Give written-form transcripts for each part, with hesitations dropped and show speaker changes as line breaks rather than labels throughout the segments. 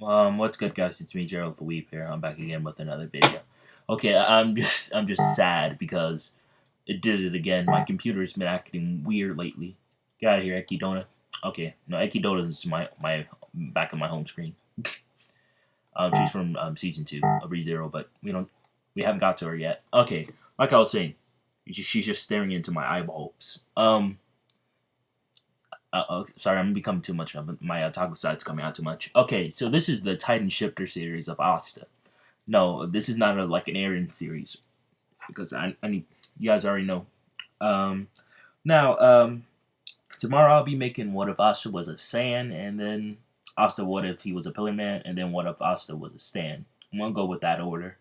What's good, guys? It's me, Gerald the Weep here. I'm back again with another video. Okay, I'm just sad because it did it again. My computer's been acting weird lately. Get out of here, Ekidona. Okay, no, Ekidona is my back of my home screen. She's from season 2 of ReZero, but we haven't got to her yet. Okay, like I was saying, she's just staring into my eyeballs. Sorry, I'm becoming too much. My taco side's coming out too much. Okay, so this is the Titan Shifter series of Asta. No, this is not like an Aaron series because I need you guys already know. Um, now tomorrow I'll be making what if Asta was a Saiyan, and then Asta what if he was a Pillar Man, and then what if Asta was a Stan. I'm gonna go with that order.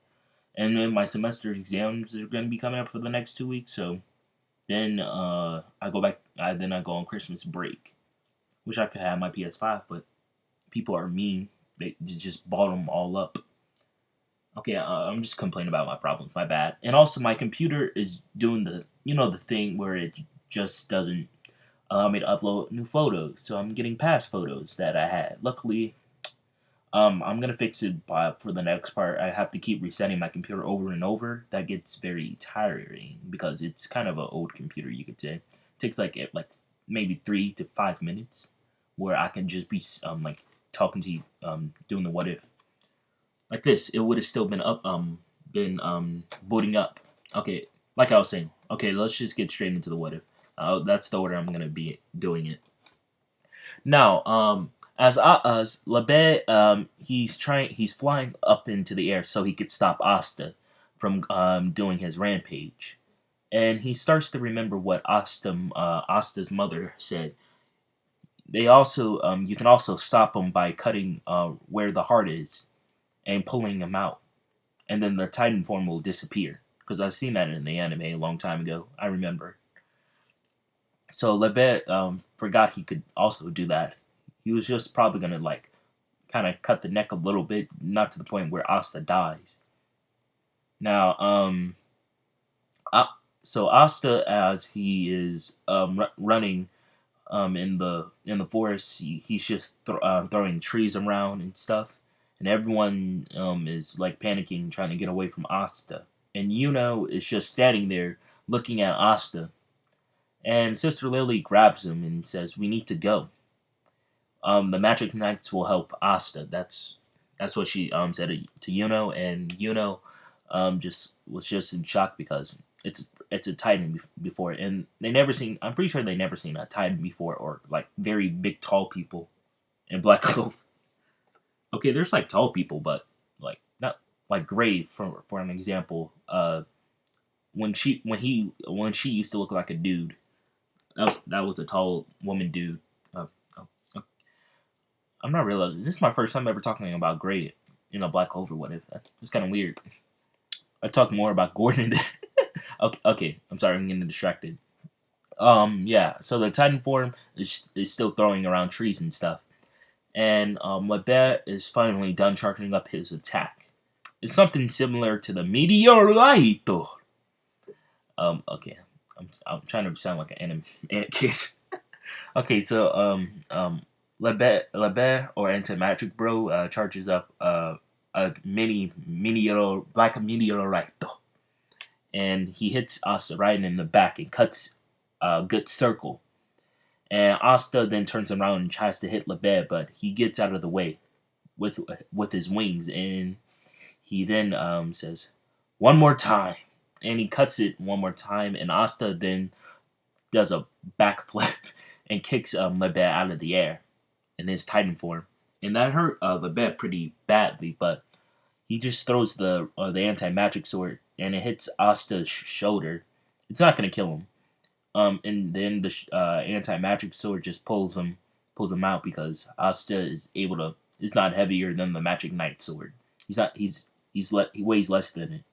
And then my semester exams are gonna be coming up for the next 2 weeks, so then I go back. Then I go on Christmas break. Wish I could have my PS5, but people are mean. They just bought them all up. Okay, I'm just complaining about my problems. My bad. And also, my computer is doing the thing where it just doesn't allow me to upload new photos. So I'm getting past photos that I had. Luckily, I'm gonna fix it for the next part. I have to keep resetting my computer over and over. That gets very tiring because it's kind of an old computer, you could say. It takes like maybe 3 to 5 minutes, where I can just be like talking to you, doing the what if like this. It would have still been booting up. Okay, like I was saying. Okay, let's just get straight into the what if. That's the order I'm gonna be doing it. Now, as Labe, he's flying up into the air so he could stop Asta from doing his rampage, and he starts to remember what Asta's mother said. They also you can also stop him by cutting where the heart is and pulling him out, and then the Titan form will disappear. Because I've seen that in the anime a long time ago. I remember. So Lebet forgot he could also do that. He was just probably gonna like kind of cut the neck a little bit, not to the point where Asta dies. Now, uh, so Asta, as he is running in the forest, he's just throwing trees around and stuff, and everyone is like panicking, trying to get away from Asta. And Yuno is just standing there looking at Asta, and Sister Lily grabs him and says, "We need to go. The Magic Knights will help Asta." That's what she said to Yuno, and Yuno just was just in shock because it's a Titan before, and they never seen. I'm pretty sure they never seen a Titan before, or like very big tall people in Black Clover. Okay, there's like tall people, but like not like Gray for an example. When she used to look like a dude, that was a tall woman dude. I'm not realizing this is my first time ever talking about Gray in a Black Clover. What if that's kind of weird? I talk more about Gordon. Okay, I'm sorry, I'm getting distracted. Yeah. So the Titan form is still throwing around trees and stuff, and Lebet is finally done charging up his attack. It's something similar to the Meteorito. Okay, I'm trying to sound like an anime kid. Okay, so Lebet or Anti-Magic Bro charges up a black meteorito, and he hits Asta right in the back and cuts a good circle. And Asta then turns around and tries to hit Lebet, but he gets out of the way with his wings, and he then says, "One more time," and he cuts it one more time, and Asta then does a backflip and kicks Lebet out of the air in his Titan form, and that hurt Lebet pretty badly, but he just throws the anti-magic sword, and it hits Asta's shoulder. It's not gonna kill him. And then the anti-magic sword just pulls him out because Asta is not heavier than the Magic Knight sword. He's not. He weighs less than it.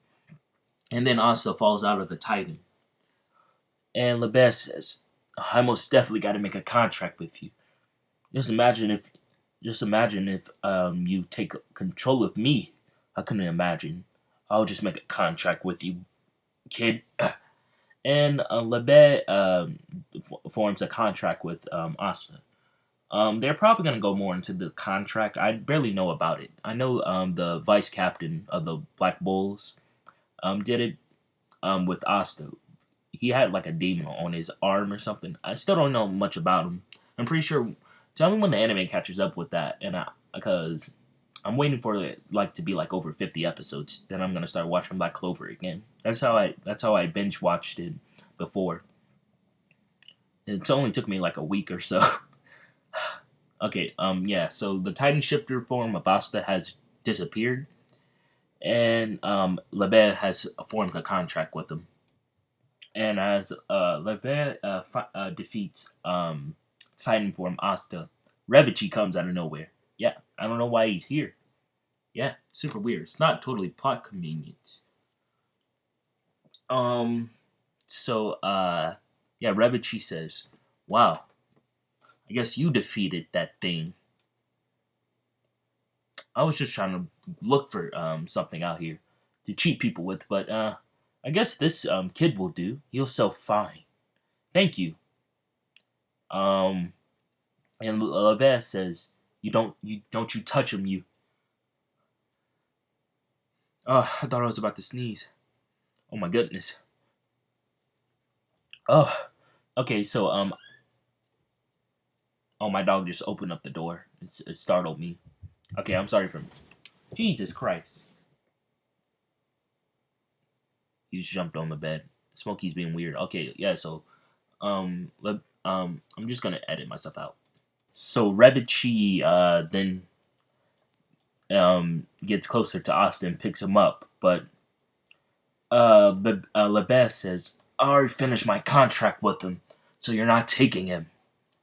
And then Asta falls out of the Titan. And Lebet says, "I most definitely got to make a contract with you. Just imagine if, you take control of me. I couldn't imagine. I'll just make a contract with you, kid." And Lebet forms a contract with Asta. They're probably gonna go more into the contract. I barely know about it. I know the vice captain of the Black Bulls did it with Asta. He had like a demon on his arm or something. I still don't know much about him. I'm pretty sure. Tell me when the anime catches up with that, and because I'm waiting for it like to be like over 50 episodes. Then I'm gonna start watching Black Clover again. That's how I binge watched it before. It only took me like a week or so. Okay, yeah. So the Titan Shifter form of Asta has disappeared, and Lebet has formed a contract with him. And as Lebet defeats Titan form Asta, Ravichi comes out of nowhere. Yeah, I don't know why he's here. Yeah, super weird. It's not totally plot convenience. Um, yeah, Ravichi says, "Wow, I guess you defeated that thing. I was just trying to look for something out here to cheat people with, but I guess this kid will do. He'll sell fine. Thank you." Um, and Lebet says, "You don't touch him, you." Oh, I thought I was about to sneeze. Oh my goodness. Oh, okay. So oh, my dog just opened up the door. It startled me. Okay, I'm sorry for. Jesus Christ. He just jumped on the bed. Smokey's being weird. Okay, yeah. So I'm just gonna edit myself out. So Revichi then gets closer to Austin, picks him up, but Lebes says, "I already finished my contract with him, so you're not taking him."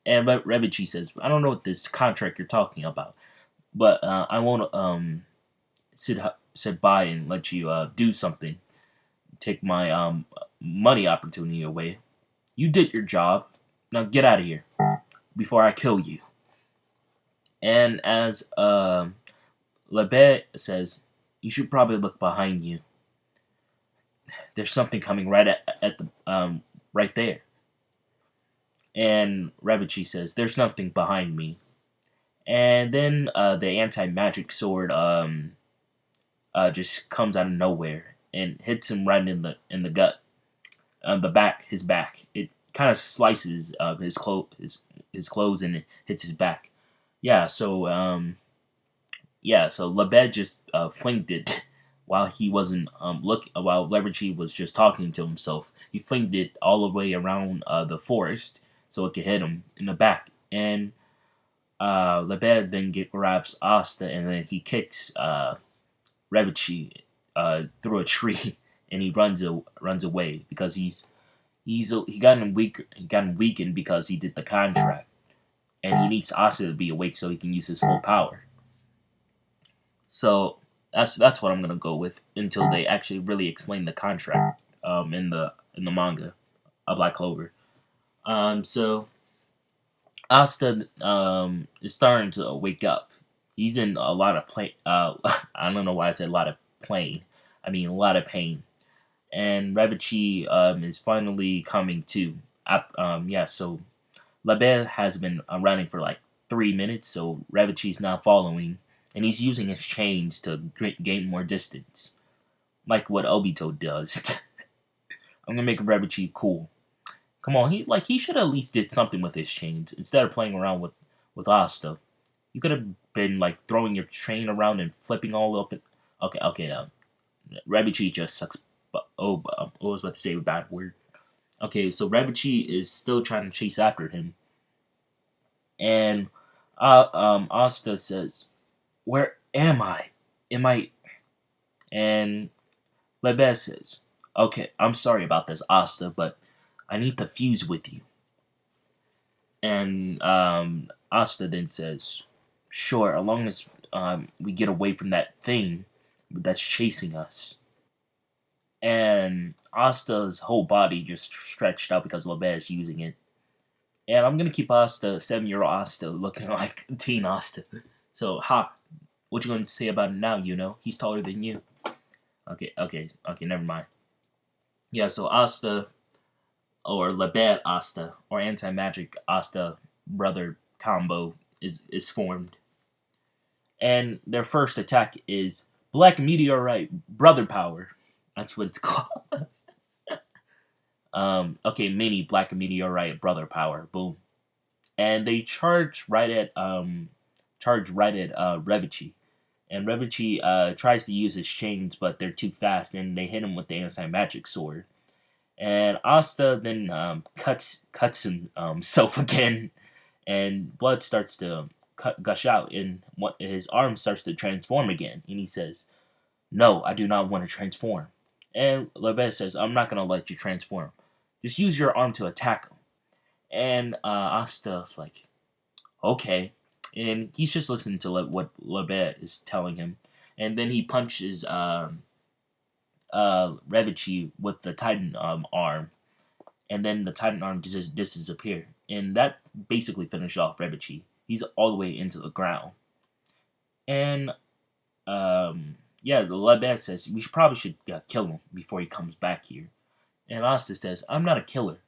And Revichi says, "I don't know what this contract you're talking about, but I won't sit sit by and let you do something. Take my money opportunity away. You did your job. Now get out of here before I kill you." And as Lebet says, "You should probably look behind you. There's something coming at the right there." And Ravichi says, "There's nothing behind me." And then the anti-magic sword just comes out of nowhere and hits him right in the gut, the back, his back. It kind of slices his clothes and it hits his back. Yeah, so Labed just flinged it while he wasn't while Leverage was just talking to himself. He flinged it all the way around the forest so it could hit him in the back. And Labed then grabs Asta and then he kicks Revici through a tree and he runs away because he got him weakened because he did the contract and he needs Asta to be awake so he can use his full power. So that's what I'm gonna go with until they actually really explain the contract in the manga, of Black Clover. So Asta is starting to wake up. He's in a lot of pain. I don't know why I said a lot of pain. I mean a lot of pain. And Ravichi is finally coming to. Yeah. So Labelle has been running for like 3 minutes. So Ravichi's now following, and he's using his chains to gain more distance, like what Obito does. I'm gonna make Ravichi cool. Come on, he should at least did something with his chains instead of playing around with Asta. You could have been like throwing your chain around and flipping all up. Okay, okay. Ravichi just sucks. But I was about to say a bad word. Okay, so Ravichi is still trying to chase after him, and Asta says, "Where am I? Am I?" And Lebes says, "Okay, I'm sorry about this, Asta, but I need to fuse with you." And Asta then says, "Sure, as long as we get away from that thing that's chasing us." And Asta's whole body just stretched out because Lebet is using it. And I'm gonna keep Asta, 7-year-old Asta, looking like teen Asta. So, what you gonna say about him now? He's taller than you. Okay, never mind. Yeah, so Asta, or Lebet Asta, or anti-magic Asta brother combo is formed, and their first attack is Black Meteorite Brother Power. That's what it's called. Okay, mini Black Meteorite Brother Power. Boom, and they charge right at Ravichi. And Ravichi tries to use his chains, but they're too fast, and they hit him with the anti-magic sword. And Asta then cuts himself again, and blood starts to gush out, and his arm starts to transform again. And he says, "No, I do not want to transform." And Lebet says, "I'm not gonna let you transform. Just use your arm to attack him." And Asta's like, "Okay." And he's just listening to what Lebet is telling him. And then he punches Ravichi with the Titan arm, and then the Titan arm just disappeared, and that basically finished off Ravichi. He's all the way into the ground, and yeah, the Lebet says we probably should kill him before he comes back here, and Asta says, "I'm not a killer.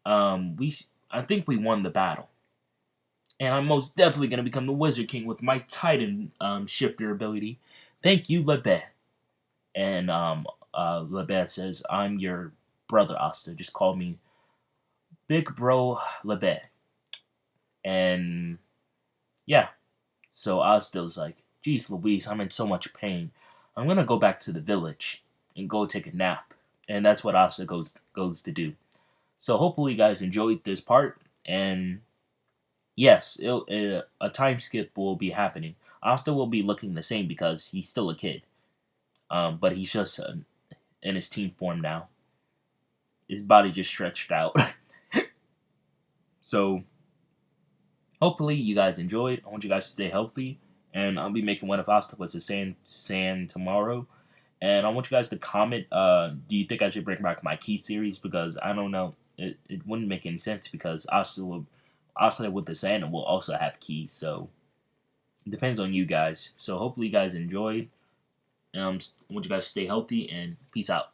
I think we won the battle, and I'm most definitely gonna become the Wizard King with my Titan shifter ability. Thank you, Lebet." And Lebet says, "I'm your brother, Asta. Just call me Big Bro Lebet." And yeah, so Asta's like, "Geez Louise, I'm in so much pain. I'm gonna go back to the village and go take a nap." And that's what Asta goes to do. So hopefully you guys enjoyed this part. And yes, a time skip will be happening. Asta will be looking the same because he's still a kid. But he's just in his team form now. His body just stretched out. So, hopefully you guys enjoyed. I want you guys to stay healthy. And I'll be making one of Octopus Sand tomorrow. And I want you guys to comment, do you think I should bring back my key series? Because I don't know. It wouldn't make any sense because Asta with the sand will also have keys. So, it depends on you guys. So, hopefully you guys enjoyed. I want you guys to stay healthy and peace out.